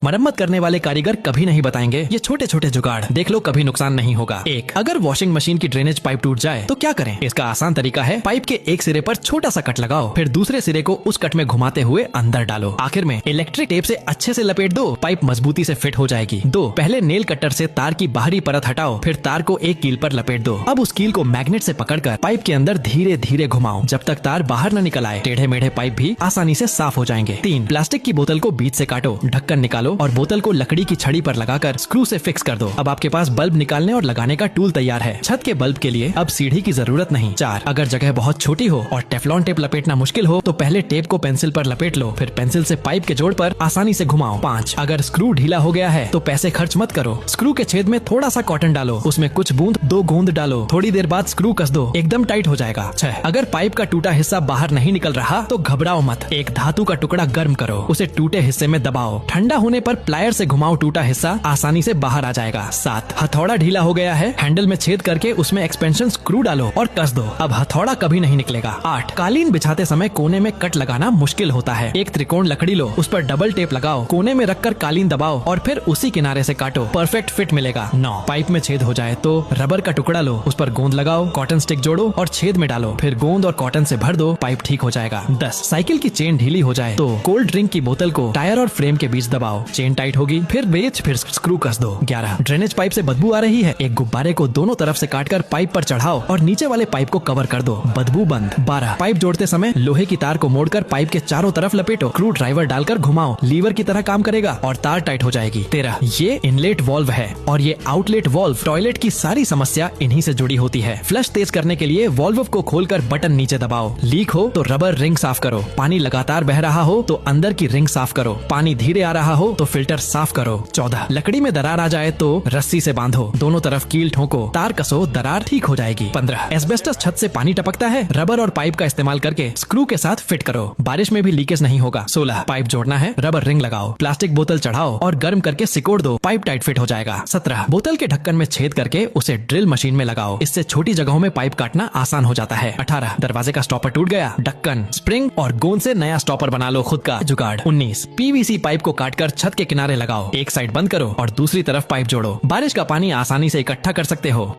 मरम्मत करने वाले कारीगर कभी नहीं बताएंगे ये छोटे छोटे जुगाड़ देख लो, कभी नुकसान नहीं होगा। एक, अगर वॉशिंग मशीन की ड्रेनेज पाइप टूट जाए तो क्या करें? इसका आसान तरीका है, पाइप के एक सिरे पर छोटा सा कट लगाओ, फिर दूसरे सिरे को उस कट में घुमाते हुए अंदर डालो। आखिर में इलेक्ट्रिक टेप से अच्छे से लपेट दो, पाइप मजबूती से फिट हो जाएगी। 2, पहले नेल कटर से तार की बाहरी परत हटाओ, फिर तार को एक कील पर लपेट दो। अब उस कील को मैग्नेट से पकड़कर पाइप के अंदर धीरे धीरे घुमाओ जब तक तार बाहर न निकल आए। टेढ़े मेढ़े पाइप भी आसानी से साफ हो जाएंगे। 3, प्लास्टिक की बोतल को बीच से काटो, ढक्कन निकालो और बोतल को लकड़ी की छड़ी पर लगाकर स्क्रू से फिक्स कर दो। अब आपके पास बल्ब निकालने और लगाने का टूल तैयार है। छत के बल्ब के लिए अब सीढ़ी की जरूरत नहीं। 4, अगर जगह बहुत छोटी हो और टेफ्लॉन टेप लपेटना मुश्किल हो तो पहले टेप को पेंसिल पर लपेट लो, फिर पेंसिल से पाइप के जोड़ पर आसानी से घुमाओ। 5, अगर स्क्रू ढीला हो गया है तो पैसे खर्च मत करो, स्क्रू के छेद में थोड़ा सा कॉटन डालो, उसमें कुछ बूंद 2 गोंद डालो, थोड़ी देर बाद स्क्रू कस दो, एकदम टाइट हो जाएगा। 6, अगर पाइप का टूटा हिस्सा बाहर नहीं निकल रहा तो घबराओ मत, एक धातु का टुकड़ा गर्म करो, उसे टूटे हिस्से में दबाओ, ठंडा होने पर प्लायर से घुमाओ, टूटा हिस्सा आसानी से बाहर आ जाएगा। 7, हथौड़ा ढीला हो गया है, हैंडल में छेद करके उसमें एक्सपेंशन स्क्रू डालो और कस दो, अब हथौड़ा कभी नहीं निकलेगा। 8, कालीन बिछाते समय कोने में कट लगाना मुश्किल होता है, एक त्रिकोण लकड़ी लो, उस पर डबल टेप लगाओ, कोने में रखकर कालीन दबाओ और फिर उसी किनारे से काटो, परफेक्ट फिट मिलेगा। 9, पाइप में छेद हो जाए तो रबर का टुकड़ा लो, उस पर गोंद लगाओ, कॉटन स्टिक जोड़ो और छेद में डालो, फिर गोंद और कॉटन से भर दो, पाइप ठीक हो जाएगा। 10, साइकिल की चेन ढीली हो जाए तो कोल्ड ड्रिंक की बोतल को टायर और फ्रेम के बीच दबाओ, चेन टाइट होगी, फिर स्क्रू कस दो। 11, ड्रेनेज पाइप से बदबू आ रही है, एक गुब्बारे को दोनों तरफ से काटकर पाइप पर चढ़ाओ और नीचे वाले पाइप को कवर कर दो, बदबू बंद। 12, पाइप जोड़ते समय लोहे की तार को मोड़कर पाइप के चारों तरफ लपेटो, स्क्रू ड्राइवर डालकर घुमाओ, लीवर की तरह काम करेगा और तार टाइट हो जाएगी। 13, ये इनलेट वॉल्व है और ये आउटलेट वॉल्व, टॉयलेट की सारी समस्या इन्हीं से जुड़ी होती है। फ्लश तेज करने के लिए वॉल्व को खोलकर बटन नीचे दबाओ, लीक हो तो रबर रिंग साफ करो, पानी लगातार बह रहा हो तो अंदर की रिंग साफ करो, पानी धीरे आ रहा हो तो फिल्टर साफ करो। 14, लकड़ी में दरार आ जाए तो रस्सी से बांधो, दोनों तरफ कील ठोको, तार कसो, दरार ठीक हो जाएगी। 15, एस्बेस्टस छत से पानी टपकता है, रबर और पाइप का इस्तेमाल करके स्क्रू के साथ फिट करो, बारिश में भी लीकेज नहीं होगा। 16, पाइप जोड़ना है, रबर रिंग लगाओ, प्लास्टिक बोतल चढ़ाओ और गर्म करके सिकोड़ दो, पाइप टाइट फिट हो जाएगा। 17, बोतल के ढक्कन में छेद करके उसे ड्रिल मशीन में लगाओ, इससे छोटी जगहों में पाइप काटना आसान हो जाता है। 18, दरवाजे का स्टॉपर टूट गया, ढक्कन, स्प्रिंग और गोंद से नया स्टॉपर बना लो खुद का जुगाड़। 19, पीवीसी पाइप को काटकर छत के किनारे लगाओ, एक साइड बंद करो और दूसरी तरफ पाइप जोड़ो, बारिश का पानी आसानी से इकट्ठा कर सकते हो।